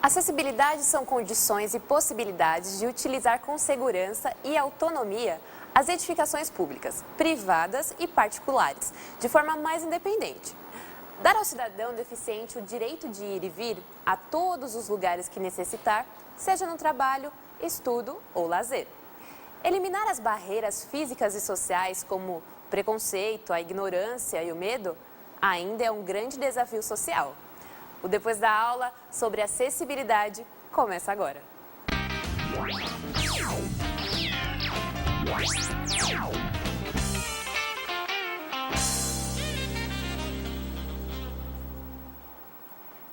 Acessibilidade são condições e possibilidades de utilizar com segurança e autonomia as edificações públicas, privadas e particulares, de forma mais independente. Dar ao cidadão deficiente o direito de ir e vir a todos os lugares que necessitar, seja no trabalho, estudo ou lazer. Eliminar as barreiras físicas e sociais, como o preconceito, a ignorância e o medo, ainda é um grande desafio social. O Depois da Aula sobre acessibilidade começa agora.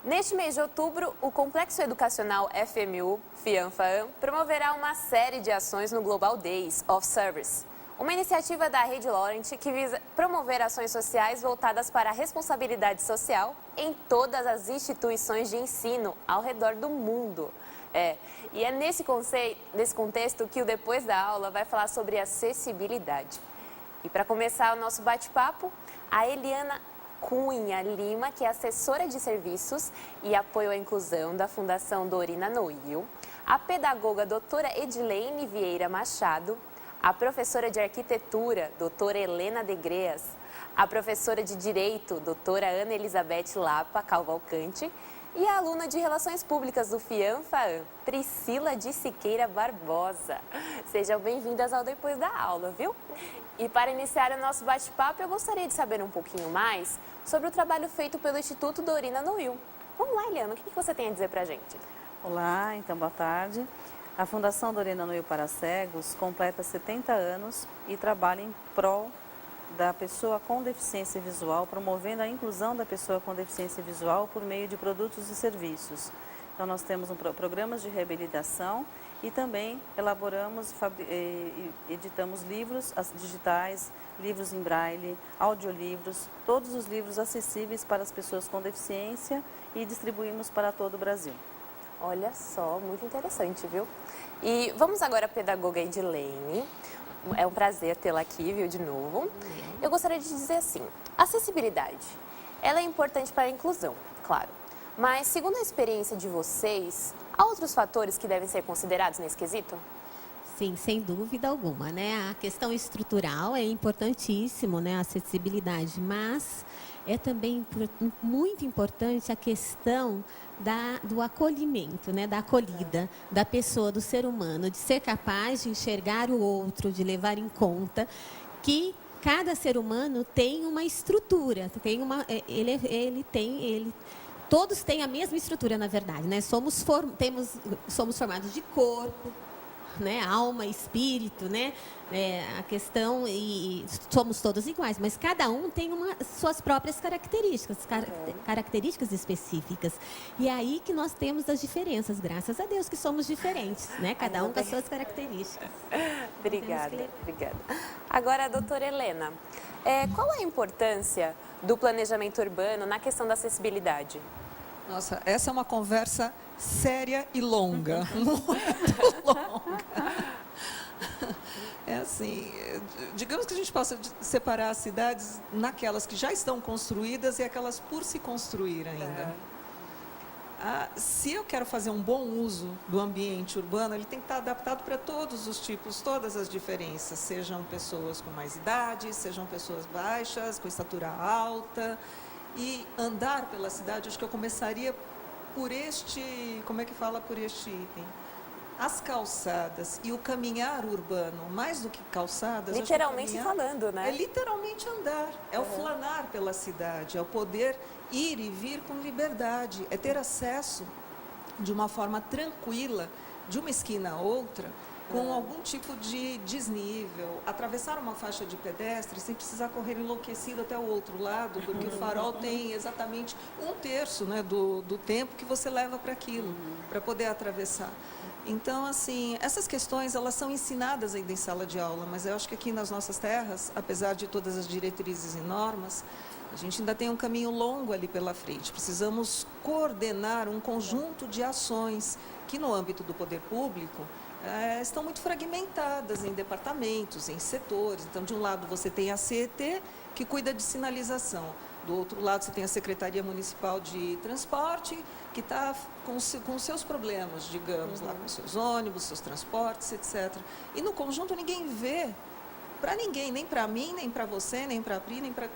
Neste mês de outubro, o Complexo Educacional FMU, FIANFAAM, promoverá uma série de ações no Global Days of Service, uma iniciativa da Rede Laurent que visa promover ações sociais voltadas para a responsabilidade social em todas as instituições de ensino ao redor do mundo. E é nesse contexto que o Depois da Aula vai falar sobre acessibilidade. E para começar o nosso bate-papo, a Eliana Cunha Lima, que é assessora de serviços e apoio à inclusão da Fundação Dorina Noil, a pedagoga doutora Edilene Vieira Machado, a professora de arquitetura, doutora Helena de Greas, a professora de direito, doutora Ana Elizabeth Lapa Cavalcante, e a aluna de Relações Públicas do FIANFAAM, Priscila de Siqueira Barbosa. Sejam bem-vindas ao Depois da Aula, viu? E para iniciar o nosso bate-papo, eu gostaria de saber um pouquinho mais sobre o trabalho feito pelo Instituto Dorina Noil. Vamos lá, Eliana, o que você tem a dizer para a gente? Olá, então boa tarde. A Fundação Dorina Noil para Cegos completa 70 anos e trabalha em prol da pessoa com deficiência visual, promovendo a inclusão da pessoa com deficiência visual por meio de produtos e serviços. Então, nós temos programas de reabilitação e também elaboramos e editamos livros digitais, livros em braille, audiolivros, todos os livros acessíveis para as pessoas com deficiência e distribuímos para todo o Brasil. Olha só, muito interessante, viu? E vamos agora à pedagoga Edilene. É um prazer tê-la aqui, viu, de novo. Eu gostaria de dizer assim, acessibilidade, ela é importante para a inclusão, claro. Mas, segundo a experiência de vocês, há outros fatores que devem ser considerados nesse quesito? Sim, sem dúvida alguma, né? A questão estrutural é importantíssimo, né? A acessibilidade, mas é também muito importante a questão do acolhimento, né? Da acolhida da pessoa, do ser humano, de ser capaz de enxergar o outro, de levar em conta que cada ser humano tem uma estrutura, todos têm a mesma estrutura, na verdade, né? Somos formados de corpo, né, alma, espírito, né, a questão, e somos todos iguais, mas cada um tem suas próprias características específicas. E é aí que nós temos as diferenças, graças a Deus que somos diferentes, né, cada um com as suas características. Obrigada. Agora, doutora Helena, qual a importância do planejamento urbano na questão da acessibilidade? Nossa, essa é uma conversa séria e longa, muito longa. É assim, digamos que a gente possa separar as cidades naquelas que já estão construídas e aquelas por se construir ainda. Se eu quero fazer um bom uso do ambiente urbano, ele tem que estar adaptado para todos os tipos, todas as diferenças, sejam pessoas com mais idade, sejam pessoas baixas, com estatura alta. E andar pela cidade, acho que eu começaria por por este item. As calçadas e o caminhar urbano, mais do que calçadas... Literalmente falando, né? É literalmente andar, é o flanar pela cidade, é o poder ir e vir com liberdade, é ter acesso de uma forma tranquila, de uma esquina a outra, com algum tipo de desnível, atravessar uma faixa de pedestre sem precisar correr enlouquecido até o outro lado, porque o farol tem exatamente 1/3, né, do tempo que você leva para aquilo, para poder atravessar. Então, assim, essas questões, elas são ensinadas ainda em sala de aula, mas eu acho que aqui nas nossas terras, apesar de todas as diretrizes e normas, a gente ainda tem um caminho longo ali pela frente. Precisamos coordenar um conjunto de ações que, no âmbito do poder público, estão muito fragmentadas em departamentos, em setores. Então, de um lado, você tem a CET, que cuida de sinalização. Do outro lado, você tem a Secretaria Municipal de Transporte, que que está com os seus problemas, digamos, lá com os seus ônibus, seus transportes, etc. E no conjunto ninguém vê, para ninguém, nem para mim, nem para você, nem para a Pri, nem para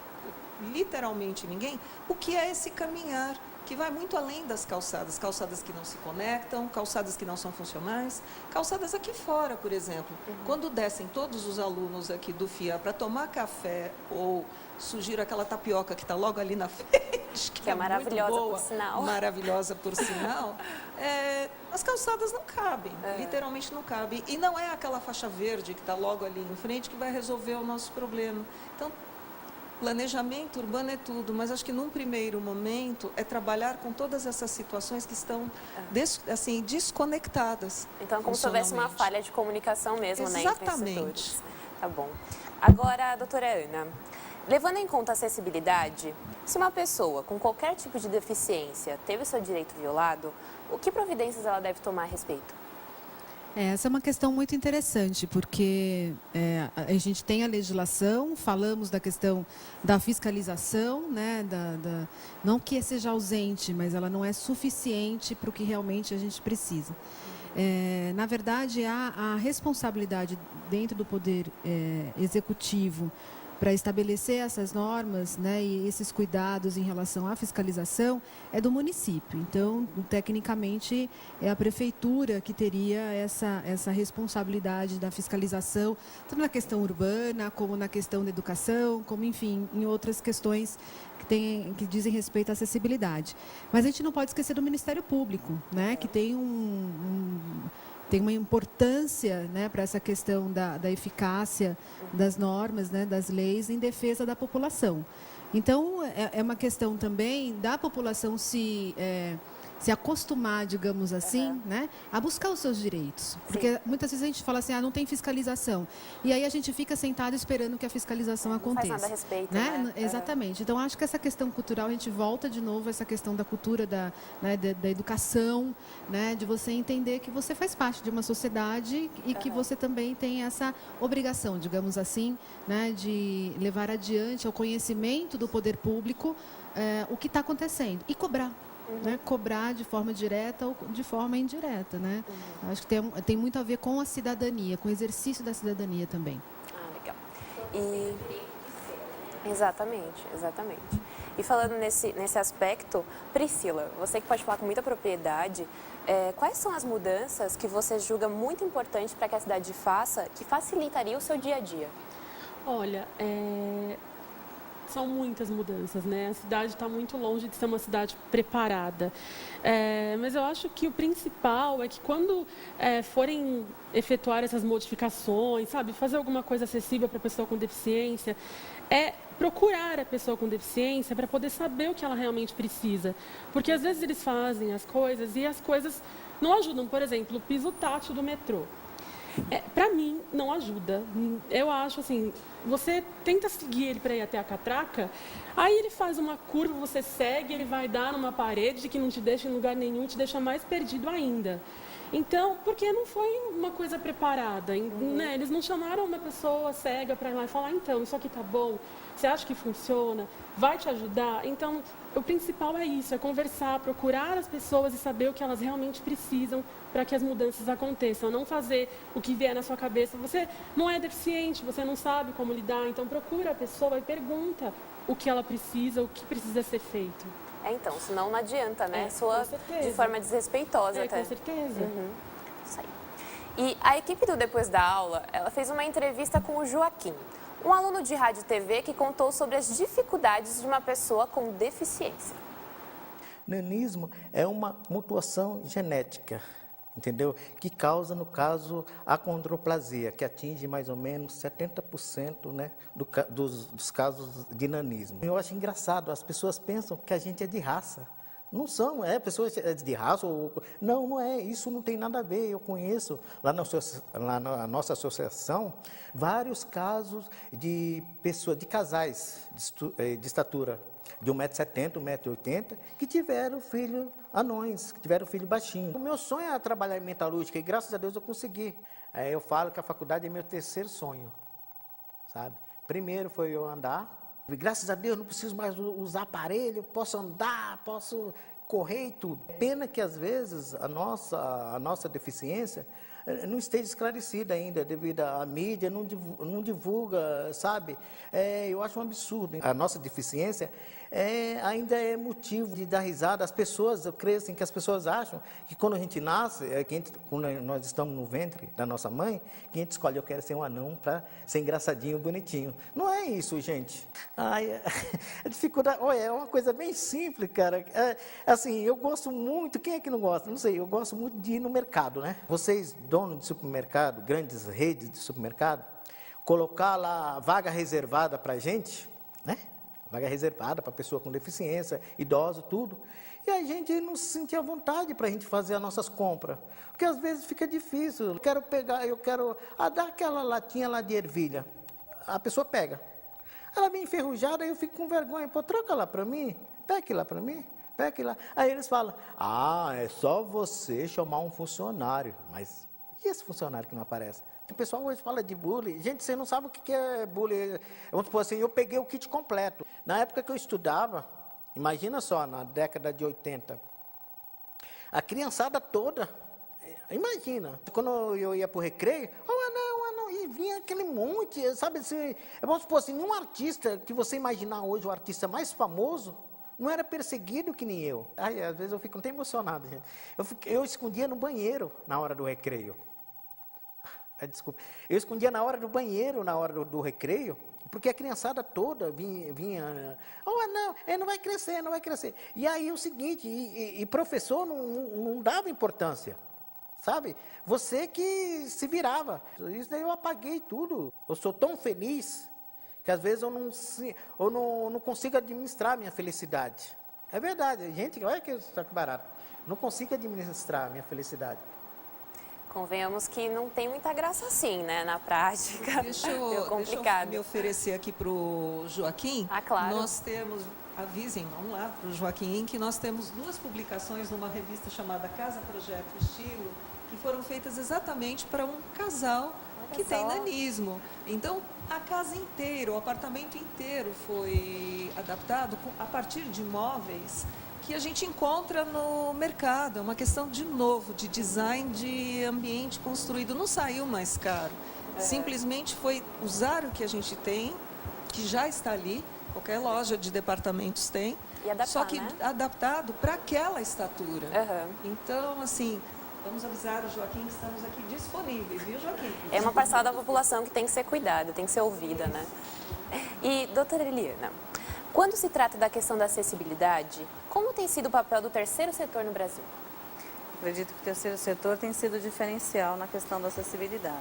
literalmente ninguém, o que é esse caminhar, que vai muito além das calçadas, calçadas que não se conectam, calçadas que não são funcionais, calçadas aqui fora, por exemplo. Quando descem todos os alunos aqui do FIA para tomar café ou surgir aquela tapioca que está logo ali na frente, que é maravilhosa, muito boa, por sinal. Maravilhosa, por sinal. As calçadas não cabem, literalmente não cabem. E não é aquela faixa verde que está logo ali em frente que vai resolver o nosso problema. Então, planejamento urbano é tudo, mas acho que num primeiro momento é trabalhar com todas essas situações que estão assim, desconectadas. Então, como se houvesse uma falha de comunicação mesmo, né, entre os setores. Tá bom. Agora, doutora Ana, levando em conta a acessibilidade, se uma pessoa com qualquer tipo de deficiência teve o seu direito violado, o que providências ela deve tomar a respeito? Essa é uma questão muito interessante, porque a gente tem a legislação, falamos da questão da fiscalização, né, não que seja ausente, mas ela não é suficiente para o que realmente a gente precisa. Na verdade, há a responsabilidade dentro do Poder Executivo para estabelecer essas normas, né, e esses cuidados em relação à fiscalização é do município. Então, tecnicamente, é a prefeitura que teria essa responsabilidade da fiscalização, tanto na questão urbana, como na questão da educação, como, enfim, em outras questões que dizem respeito à acessibilidade. Mas a gente não pode esquecer do Ministério Público, né, que tem tem uma importância, né, para essa questão da eficácia das normas, né, das leis em defesa da população. Então, é uma questão também da população se acostumar, digamos assim, né, a buscar os seus direitos. Porque muitas vezes a gente fala assim, não tem fiscalização. E aí a gente fica sentado esperando que a fiscalização aconteça. Não faz nada a respeito, né? Exatamente. Então, acho que essa questão cultural, a gente volta de novo a essa questão da cultura, da educação, né, de você entender que você faz parte de uma sociedade e que você também tem essa obrigação, digamos assim, né, de levar adiante ao conhecimento do poder público o que está acontecendo e cobrar. Né, cobrar de forma direta ou de forma indireta, né? Acho que tem muito a ver com a cidadania, com o exercício da cidadania também. Legal. Exatamente. E falando nesse aspecto, Priscila, você que pode falar com muita propriedade, quais são as mudanças que você julga muito importante para que a cidade faça, que facilitaria o seu dia a dia? Olha, são muitas mudanças, né? A cidade está muito longe de ser uma cidade preparada. Mas eu acho que o principal é que quando forem efetuar essas modificações, sabe, fazer alguma coisa acessível para a pessoa com deficiência, procurar a pessoa com deficiência para poder saber o que ela realmente precisa. Porque às vezes eles fazem as coisas e as coisas não ajudam. Por exemplo, o piso tátil do metrô. Para mim, não ajuda. Eu acho assim, você tenta seguir ele para ir até a catraca, aí ele faz uma curva, você segue, ele vai dar numa parede que não te deixa em lugar nenhum, te deixa mais perdido ainda. Então, porque não foi uma coisa preparada, né? Eles não chamaram uma pessoa cega para ir lá e falar, então, isso aqui tá bom, você acha que funciona, vai te ajudar? Então, o principal é isso, é conversar, procurar as pessoas e saber o que elas realmente precisam para que as mudanças aconteçam. Não fazer o que vier na sua cabeça. Você não é deficiente, você não sabe como lidar, então procura a pessoa e pergunta o que ela precisa, o que precisa ser feito. Então, senão não adianta, né? Soa de forma desrespeitosa até. Com certeza. Isso aí. E a equipe do Depois da Aula, ela fez uma entrevista com o Joaquim, um aluno de rádio e TV que contou sobre as dificuldades de uma pessoa com deficiência. Nanismo é uma mutação genética, entendeu? Que causa, no caso, a acondroplasia, que atinge mais ou menos 70%, né, dos casos de nanismo. Eu acho engraçado, as pessoas pensam que a gente é de raça. Não são, pessoas de raça. Não é, isso não tem nada a ver. Eu conheço, lá na nossa associação, vários casos de pessoas, de casais de estatura de 1,70 m, 1,80 m, que tiveram filhos anões, que tiveram filho baixinho. O meu sonho é trabalhar em metalúrgica e graças a Deus eu consegui. Eu falo que a faculdade é meu terceiro sonho, sabe? Primeiro foi eu andar, e graças a Deus não preciso mais usar aparelho, posso andar, posso correr e tudo. Pena que, às vezes, a nossa deficiência não esteja esclarecida ainda, devido à mídia, não divulga, sabe? Eu acho um absurdo. A nossa deficiência ainda é motivo de dar risada. As pessoas, eu creio assim, que as pessoas acham que quando a gente nasce, quando nós estamos no ventre da nossa mãe, que a gente escolhe, eu quero ser um anão para ser engraçadinho, bonitinho. Não é isso, gente. Ai, a dificuldade, olha, é uma coisa bem simples, cara. Assim, eu gosto muito, quem é que não gosta? Não sei, eu gosto muito de ir no mercado, né? Vocês, donos de supermercado, grandes redes de supermercado, colocar lá vaga reservada para a gente, né? Vaga reservada para pessoa com deficiência, idoso, tudo. E a gente não se sentia à vontade para a gente fazer as nossas compras. Porque às vezes fica difícil. Eu quero dar aquela latinha lá de ervilha. A pessoa pega. Ela vem enferrujada, eu fico com vergonha. Pô, troca lá para mim, pegue lá para mim, pegue lá. Aí eles falam, é só você chamar um funcionário. Mas e esse funcionário que não aparece? O pessoal hoje fala de bullying. Gente, você não sabe o que é bullying. Vamos supor assim, eu peguei o kit completo. Na época que eu estudava, imagina só, na década de 80, a criançada toda, imagina, quando eu ia para o recreio, não, e vinha aquele monte, sabe assim, vamos supor assim, nenhum artista que você imaginar hoje, o artista mais famoso, não era perseguido que nem eu. Às vezes eu fico até emocionado, gente. Eu escondia no banheiro na hora do recreio. Desculpa. Eu escondia na hora do banheiro, na hora do recreio, porque a criançada toda vinha não vai crescer, não vai crescer. E aí o seguinte, e professor não dava importância, sabe? Você que se virava. Isso daí eu apaguei tudo. Eu sou tão feliz que às vezes eu não consigo administrar a minha felicidade. É verdade, gente, olha que saco barato. Não consigo administrar a minha felicidade. Convenhamos que não tem muita graça assim, né, na prática. Deixa complicado. eu me oferecer aqui para o Joaquim. Claro. Nós temos, avisem, vamos lá, para o Joaquim, que nós temos 2 publicações numa revista chamada Casa Projeto Estilo, que foram feitas exatamente para um casal que tem nanismo. Então, a casa inteira, o apartamento inteiro foi adaptado a partir de móveis que a gente encontra no mercado. É uma questão, de novo, de design de ambiente construído. Não saiu mais caro. Simplesmente foi usar o que a gente tem, que já está ali, qualquer loja de departamentos tem, e adaptar, só que né? Adaptado para aquela estatura. Então, assim, vamos avisar o Joaquim que estamos aqui disponíveis, viu, Joaquim? É uma parcela da população que tem que ser cuidada, tem que ser ouvida, né? E, doutora Eliana, quando se trata da questão da acessibilidade, como tem sido o papel do terceiro setor no Brasil? Acredito que o terceiro setor tem sido diferencial na questão da acessibilidade,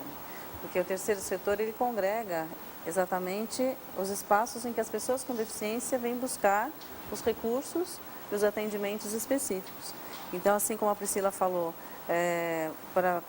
porque o terceiro setor ele congrega exatamente os espaços em que as pessoas com deficiência vêm buscar os recursos e os atendimentos específicos. Então, assim como a Priscila falou, para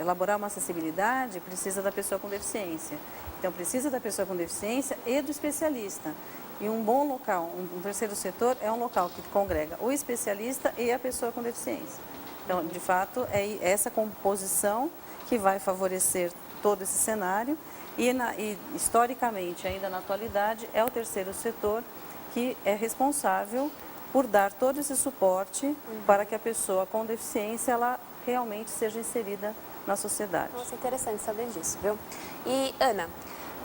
elaborar uma acessibilidade, precisa da pessoa com deficiência. Então, precisa da pessoa com deficiência e do especialista. E um bom local, um terceiro setor, é um local que congrega o especialista e a pessoa com deficiência. Então, de fato, é essa composição que vai favorecer todo esse cenário. E historicamente, ainda na atualidade, é o terceiro setor que é responsável por dar todo esse suporte para que a pessoa com deficiência ela realmente seja inserida na sociedade. Nossa, interessante saber disso, viu? E, Ana,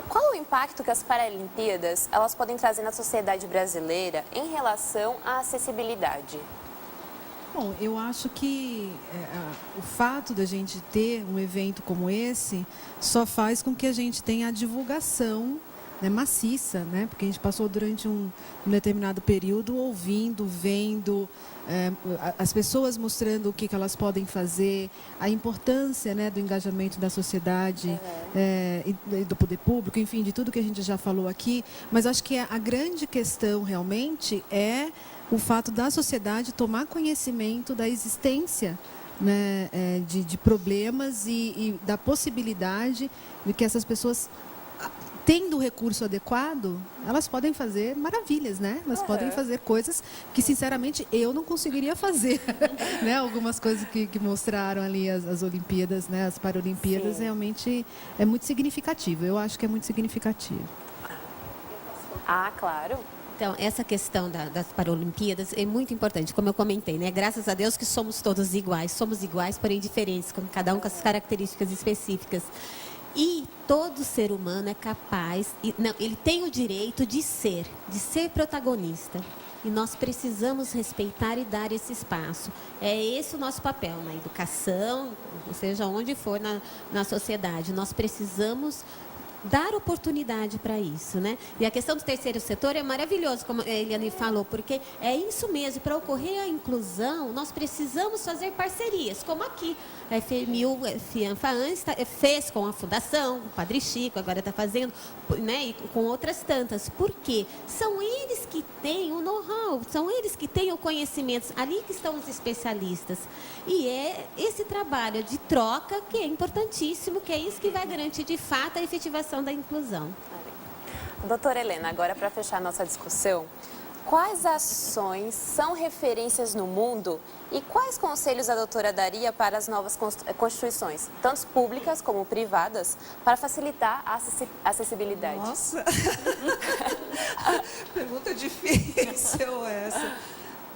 qual o impacto que as Paralimpíadas elas podem trazer na sociedade brasileira em relação à acessibilidade? Bom, eu acho que o fato da gente ter um evento como esse só faz com que a gente tenha a divulgação, né, maciça, né? Porque a gente passou durante um determinado período ouvindo, vendo, as pessoas mostrando o que elas podem fazer, a importância, né, do engajamento da sociedade, e do poder público, enfim, de tudo que a gente já falou aqui. Mas acho que a grande questão realmente é o fato da sociedade tomar conhecimento da existência, né, de problemas e da possibilidade de que essas pessoas, tendo o recurso adequado, elas podem fazer maravilhas, né? Elas podem fazer coisas que, sinceramente, eu não conseguiria fazer. Né? Algumas coisas que mostraram ali as Olimpíadas, né? As Paralimpíadas, realmente é muito significativo. Eu acho que é muito significativo. Claro. Então, essa questão das Paralimpíadas é muito importante, como eu comentei, né? Graças a Deus que somos todos iguais, somos iguais, porém diferentes, cada um com as características específicas. E todo ser humano é capaz, ele tem o direito de ser protagonista. E nós precisamos respeitar e dar esse espaço. É esse o nosso papel na educação, ou seja, onde for na sociedade. Nós precisamos dar oportunidade para isso, né? E a questão do terceiro setor é maravilhoso, como a Eliane falou, porque é isso mesmo, para ocorrer a inclusão, nós precisamos fazer parcerias, como aqui. A FMU, FIANFA-AN fez com a Fundação, o Padre Chico, agora está fazendo, né? E com outras tantas. Por quê? São eles que têm o know-how, são eles que têm o conhecimento, ali que estão os especialistas. E é esse trabalho de troca que é importantíssimo, que é isso que vai garantir, de fato, a efetivação da inclusão. Doutora Helena, agora para fechar nossa discussão, quais ações são referências no mundo e quais conselhos a doutora daria para as novas constituições, tanto públicas como privadas, para facilitar a acessibilidade? Nossa, pergunta difícil essa.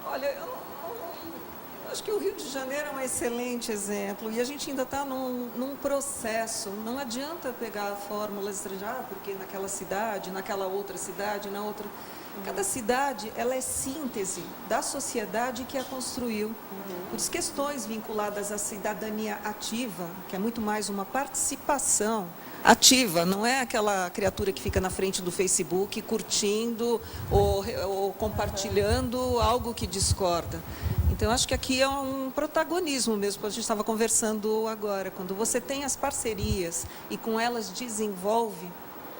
Olha, eu acho que o Rio de Janeiro é um excelente exemplo e a gente ainda está num processo. Não adianta pegar fórmulas estrangeiras, porque naquela cidade, naquela outra cidade, na outra... Cada cidade, ela é síntese da sociedade que a construiu. Por isso, questões vinculadas à cidadania ativa, que é muito mais uma participação ativa, não é aquela criatura que fica na frente do Facebook curtindo ou compartilhando algo que discorda. Então, acho que aqui é um protagonismo mesmo, como a gente estava conversando agora. Quando você tem as parcerias e com elas desenvolve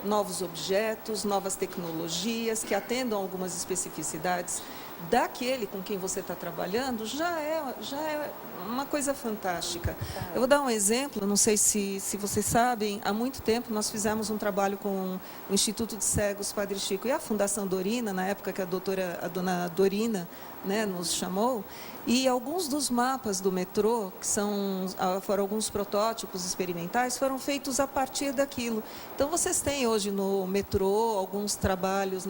novos objetos, novas tecnologias que atendam algumas especificidades daquele com quem você está trabalhando, já é uma coisa fantástica. Eu vou dar um exemplo, não sei se vocês sabem, há muito tempo nós fizemos um trabalho com o Instituto de Cegos Padre Chico e a Fundação Dorina, na época que a dona Dorina, né, nos chamou, e alguns dos mapas do metrô, que foram alguns protótipos experimentais, foram feitos a partir daquilo. Então, vocês têm hoje no metrô alguns trabalhos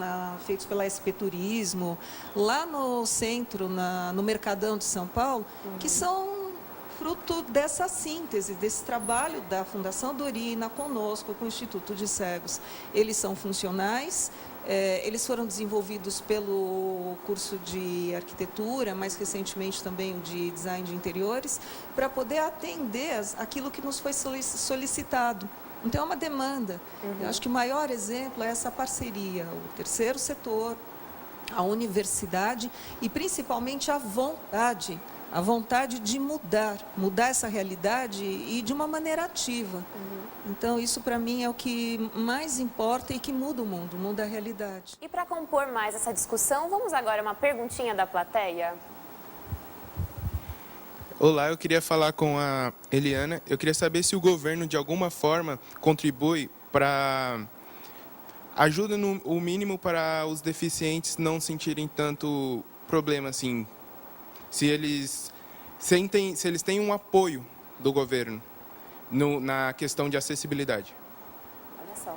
feitos pela SP Turismo, lá no centro, no Mercadão de São Paulo, que são fruto dessa síntese, desse trabalho da Fundação Dorina conosco, com o Instituto de Cegos. Eles são funcionais. Eles foram desenvolvidos pelo curso de arquitetura, mais recentemente também o de design de interiores, para poder atender aquilo que nos foi solicitado. Então, é uma demanda. Eu acho que o maior exemplo é essa parceria, o terceiro setor, a universidade e, principalmente, a vontade de mudar essa realidade e de uma maneira ativa. Então, isso para mim é o que mais importa e que muda o mundo, muda a realidade. E para compor mais essa discussão, vamos agora a uma perguntinha da plateia. Olá, eu queria falar com a Eliana. Eu queria saber se o governo, de alguma forma, contribui para... ajuda o mínimo para os deficientes não sentirem tanto problema, assim. Se eles têm um apoio do governo na questão de acessibilidade. Olha só.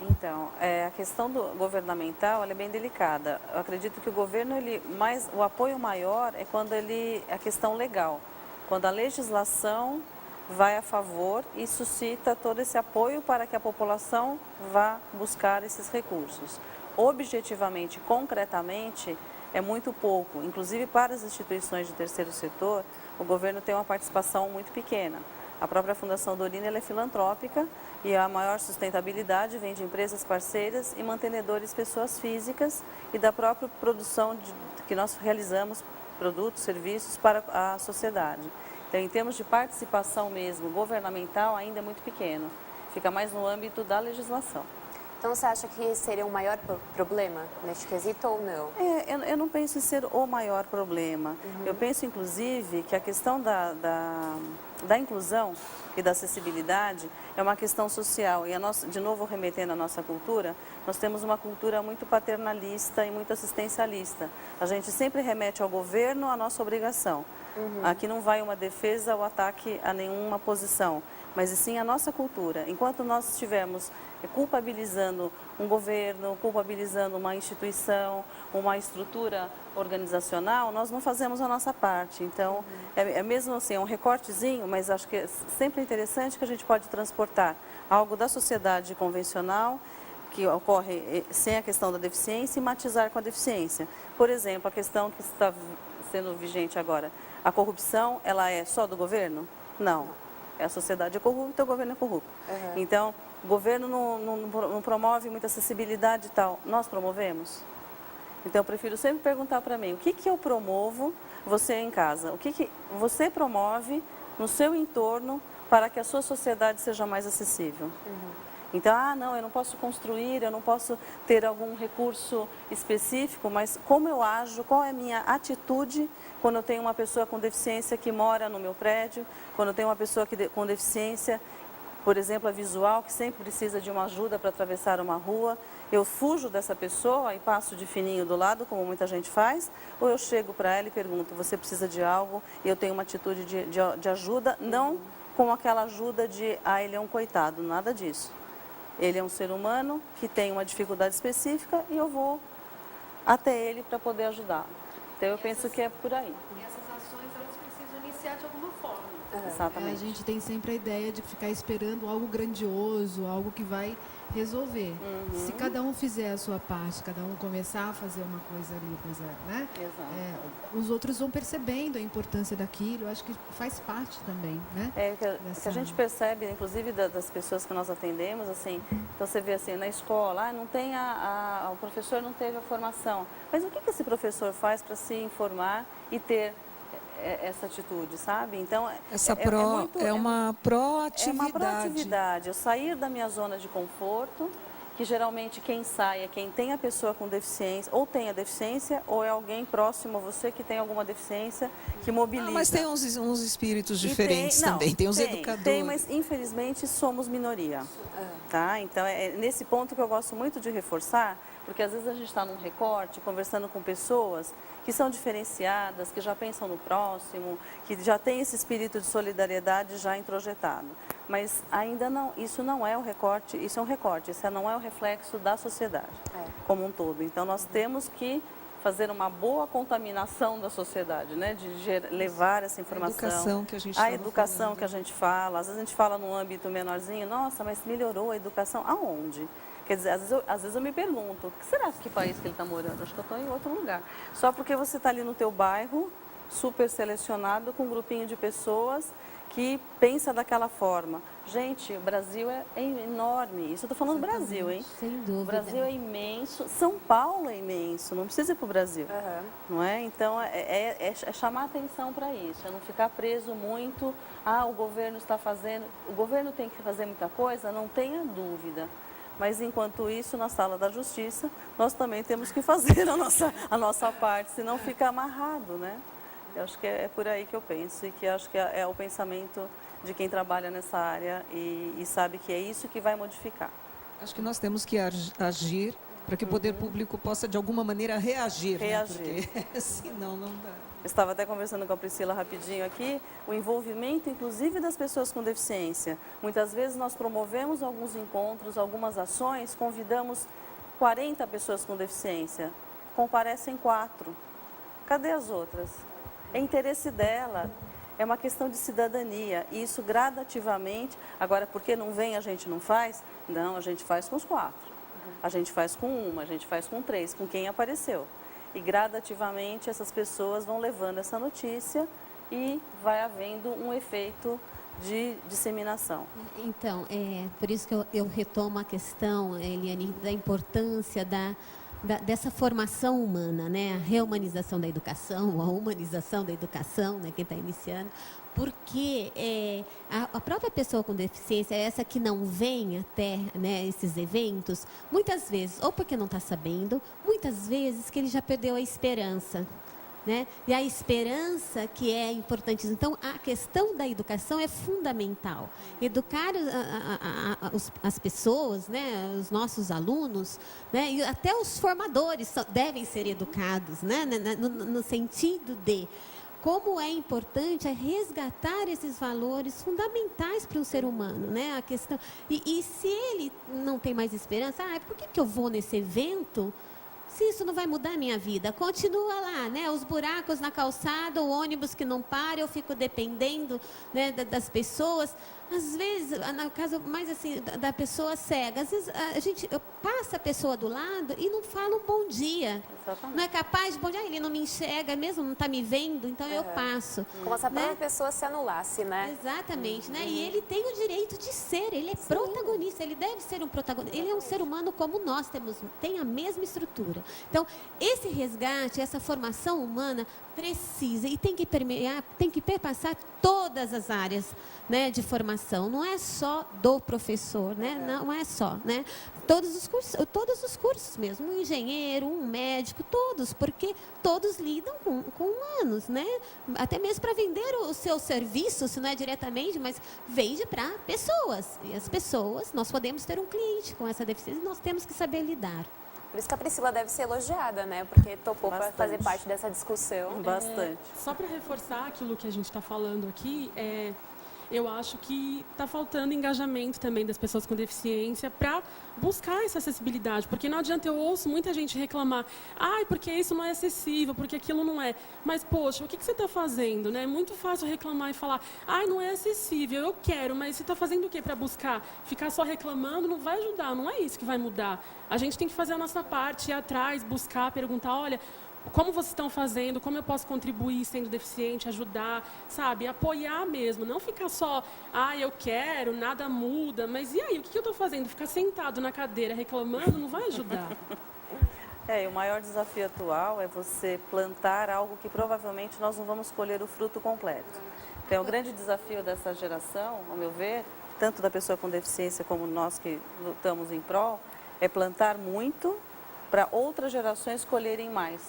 Então, a questão governamental ela é bem delicada. Eu acredito que o governo, o apoio maior é quando a questão legal, quando a legislação vai a favor e suscita todo esse apoio para que a população vá buscar esses recursos. Objetivamente, concretamente, é muito pouco. Inclusive, para as instituições de terceiro setor, o governo tem uma participação muito pequena. A própria Fundação Dorina ela é filantrópica e a maior sustentabilidade vem de empresas parceiras e mantenedores pessoas físicas e da própria produção que nós realizamos, produtos, serviços para a sociedade. Então, em termos de participação mesmo governamental, ainda é muito pequeno. Fica mais no âmbito da legislação. Então, você acha que seria um maior problema neste quesito ou não? Eu não penso em ser o maior problema. Eu penso, inclusive, que a questão da inclusão e da acessibilidade é uma questão social. E de novo, remetendo à nossa cultura, nós temos uma cultura muito paternalista e muito assistencialista. A gente sempre remete ao governo a nossa obrigação. Aqui não vai uma defesa ou ataque a nenhuma posição, mas e sim a nossa cultura. Enquanto nós estivermos culpabilizando um governo, culpabilizando uma instituição, uma estrutura organizacional, nós não fazemos a nossa parte. Então, é mesmo assim, é um recortezinho, mas acho que é sempre interessante que a gente pode transportar algo da sociedade convencional, que ocorre sem a questão da deficiência, e matizar com a deficiência. Por exemplo, a questão que está sendo vigente agora, a corrupção, ela é só do governo? Não. A sociedade é corrupta, o governo é corrupto. Então, o governo não promove muita acessibilidade e tal. Nós promovemos? Então, eu prefiro sempre perguntar para mim, o que eu promovo, você em casa? O que você promove no seu entorno para que a sua sociedade seja mais acessível? Então, não, eu não posso construir, eu não posso ter algum recurso específico, mas como eu ajo, qual é a minha atitude quando eu tenho uma pessoa com deficiência que mora no meu prédio, quando eu tenho uma pessoa com deficiência, por exemplo, a visual, que sempre precisa de uma ajuda para atravessar uma rua, eu fujo dessa pessoa e passo de fininho do lado, como muita gente faz, ou eu chego para ela e pergunto, você precisa de algo, e eu tenho uma atitude de ajuda, não com aquela ajuda de, ele é um coitado, nada disso. Ele é um ser humano que tem uma dificuldade específica e eu vou até ele para poder ajudá-lo. Então, eu penso que é por aí. E essas ações, elas precisam iniciar de alguma forma. Exatamente. A gente tem sempre a ideia de ficar esperando algo grandioso, algo que vai resolver. Se cada um fizer a sua parte, cada um começar a fazer uma coisa ali, né? Exato. Os outros vão percebendo a importância daquilo, acho que faz parte também, né? Que a gente percebe, inclusive das pessoas que nós atendemos, assim, então você vê assim, na escola, não tem o professor não teve a formação. Mas o que esse professor faz para se informar e ter essa atitude, sabe? Então, é uma proatividade. É uma proatividade. Eu sair da minha zona de conforto, que geralmente quem sai é quem tem a pessoa com deficiência, ou tem a deficiência, ou é alguém próximo a você que tem alguma deficiência, que mobiliza. Mas tem uns espíritos diferentes também, tem os educadores. Tem, mas infelizmente somos minoria. Tá? Então, é nesse ponto que eu gosto muito de reforçar, porque às vezes a gente está num recorte, conversando com pessoas que são diferenciadas, que já pensam no próximo, que já tem esse espírito de solidariedade já introjetado. Mas ainda não, isso não é o recorte, isso é um recorte, isso não é o reflexo da sociedade como um todo. Então, nós temos que fazer uma boa contaminação da sociedade, né? De levar essa informação. A educação que a gente fala. Às vezes a gente fala num âmbito menorzinho, nossa, mas melhorou a educação. Aonde? Quer dizer, às vezes eu me pergunto, que país que ele está morando? Acho que eu estou em outro lugar. Só porque você está ali no teu bairro, super selecionado, com um grupinho de pessoas que pensa daquela forma. Gente, o Brasil é enorme. Isso eu estou falando do Brasil, hein? Sem dúvida. O Brasil é imenso. São Paulo é imenso. Não precisa ir para o Brasil. Não é? Então, é chamar atenção para isso. É não ficar preso muito. O governo está fazendo... O governo tem que fazer muita coisa? Não tenha dúvida. Mas, enquanto isso, na sala da justiça, nós também temos que fazer a nossa parte, senão fica amarrado, né? Eu acho que é por aí que eu penso e que acho que é o pensamento de quem trabalha nessa área e sabe que é isso que vai modificar. Acho que nós temos que agir para que o poder público possa, de alguma maneira, reagir. Né? Porque senão não dá. Eu estava até conversando com a Priscila rapidinho aqui, o envolvimento, inclusive, das pessoas com deficiência. Muitas vezes nós promovemos alguns encontros, algumas ações, convidamos 40 pessoas com deficiência, comparecem 4. Cadê as outras? É interesse dela, é uma questão de cidadania, e isso gradativamente, agora, porque não vem, a gente não faz? Não, a gente faz com os 4. A gente faz com 1, a gente faz com 3, com quem apareceu. E gradativamente essas pessoas vão levando essa notícia e vai havendo um efeito de disseminação. Então, por isso que eu retomo a questão, Eliane, da importância dessa formação humana, né? A reumanização da educação, a humanização da educação, né? Quem está iniciando. Porque a própria pessoa com deficiência, essa que não vem até, né, esses eventos, muitas vezes, ou porque não está sabendo, muitas vezes que ele já perdeu a esperança. Né? E a esperança que é importante. Então, a questão da educação é fundamental. Educar as pessoas, né? Os nossos alunos, né? E até os formadores devem ser educados, né? No sentido de como é importante resgatar esses valores fundamentais para um ser humano, né? A questão, e se ele não tem mais esperança, por que eu vou nesse evento? Se isso não vai mudar a minha vida, continua lá, né? Os buracos na calçada, o ônibus que não para, eu fico dependendo, né, das pessoas. Às vezes, no caso mais assim, da pessoa cega, às vezes a gente passa a pessoa do lado e não fala um bom dia. Exatamente. Não é capaz de bom dia, ele não me enxerga mesmo, não está me vendo, então eu passo. Como se a própria Né? pessoa se anulasse, né? Exatamente, né? E ele tem o direito de ser, ele é protagonista, ele deve ser um protagonista. Ele é um ser humano como nós, tem a mesma estrutura. Então, esse resgate, essa formação humana precisa e tem que permear, tem que perpassar todas as áreas, né, de formação. Não é só do professor, né? Não é só, né? Todos os cursos mesmo, um engenheiro, um médico, todos, porque todos lidam com humanos, né? Até mesmo para vender o seu serviço, se não é diretamente, mas vende para pessoas. E as pessoas, nós podemos ter um cliente com essa deficiência e nós temos que saber lidar. Por isso que a Priscila deve ser elogiada, né? Porque topou para Bastante. fazer parte dessa discussão. Bastante. Só para reforçar aquilo que a gente está falando aqui, eu acho que está faltando engajamento também das pessoas com deficiência para buscar essa acessibilidade. Porque não adianta, eu ouço muita gente reclamar, porque isso não é acessível, porque aquilo não é. Mas, poxa, o que você está fazendo? Né? É muito fácil reclamar e falar, não é acessível, eu quero, mas você está fazendo o quê para buscar? Ficar só reclamando não vai ajudar, não é isso que vai mudar. A gente tem que fazer a nossa parte, ir atrás, buscar, perguntar, olha, como vocês estão fazendo, como eu posso contribuir sendo deficiente, ajudar, sabe? Apoiar mesmo, não ficar só, eu quero, nada muda, mas e aí, o que eu estou fazendo? Ficar sentado na cadeira reclamando não vai ajudar. E o maior desafio atual é você plantar algo que provavelmente nós não vamos colher o fruto completo. Então, o grande desafio dessa geração, ao meu ver, tanto da pessoa com deficiência como nós que lutamos em prol, é plantar muito para outras gerações colherem mais.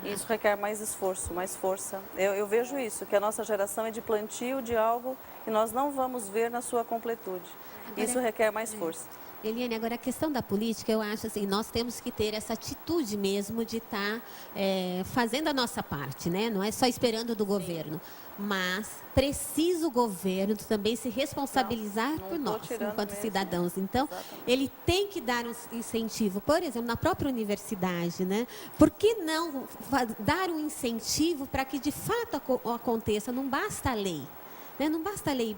Isso requer mais esforço, mais força. Eu vejo isso, que a nossa geração é de plantio de algo que nós não vamos ver na sua completude. Isso requer mais força. Eliane, agora a questão da política, eu acho assim, nós temos que ter essa atitude mesmo de estar fazendo a nossa parte, né? Não é só esperando do governo, mas precisa o governo também se responsabilizar por nós, enquanto cidadãos. Então, ele tem que dar um incentivo, por exemplo, na própria universidade, né? Por que não dar um incentivo para que de fato aconteça? Não basta a lei, né? Não basta a lei,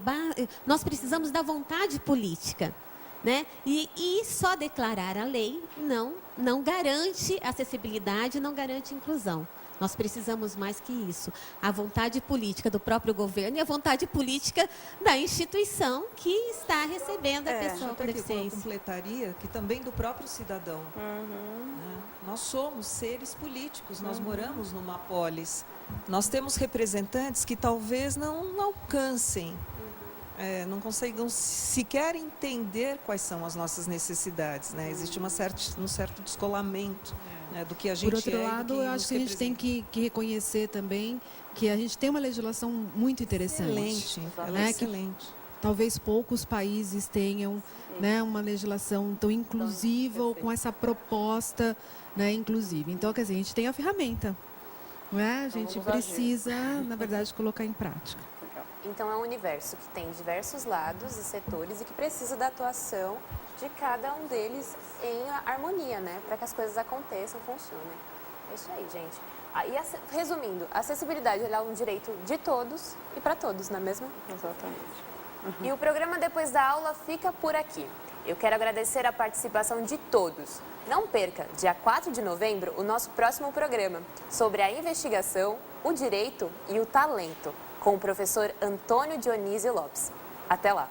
nós precisamos da vontade política. Né? E só declarar a lei não garante acessibilidade, não garante inclusão. Nós precisamos mais que isso. A vontade política do próprio governo e a vontade política da instituição que está recebendo a pessoa com deficiência. Eu completaria que também do próprio cidadão. Né? Nós somos seres políticos, nós moramos numa polis. Nós temos representantes que talvez não alcancem, não conseguem sequer entender quais são as nossas necessidades, né? Existe um certo descolamento, né, do que a gente Por outro lado, eu acho que a gente tem que reconhecer também que a gente tem uma legislação muito interessante. Excelente, ela é excelente. Talvez poucos países tenham, né, uma legislação tão inclusiva ou com essa proposta, né, inclusiva. Então, quer dizer, a gente tem a ferramenta, né? A gente precisa, na verdade, colocar em prática. Então, é um universo que tem diversos lados e setores e que precisa da atuação de cada um deles em harmonia, né? Para que as coisas aconteçam, funcionem. É isso aí, gente. Resumindo, a acessibilidade é um direito de todos e para todos, não é mesmo? Exatamente. E o programa Depois da Aula fica por aqui. Eu quero agradecer a participação de todos. Não perca, dia 4 de novembro, o nosso próximo programa sobre a investigação, o direito e o talento, com o professor Antônio Dionísio Lopes. Até lá!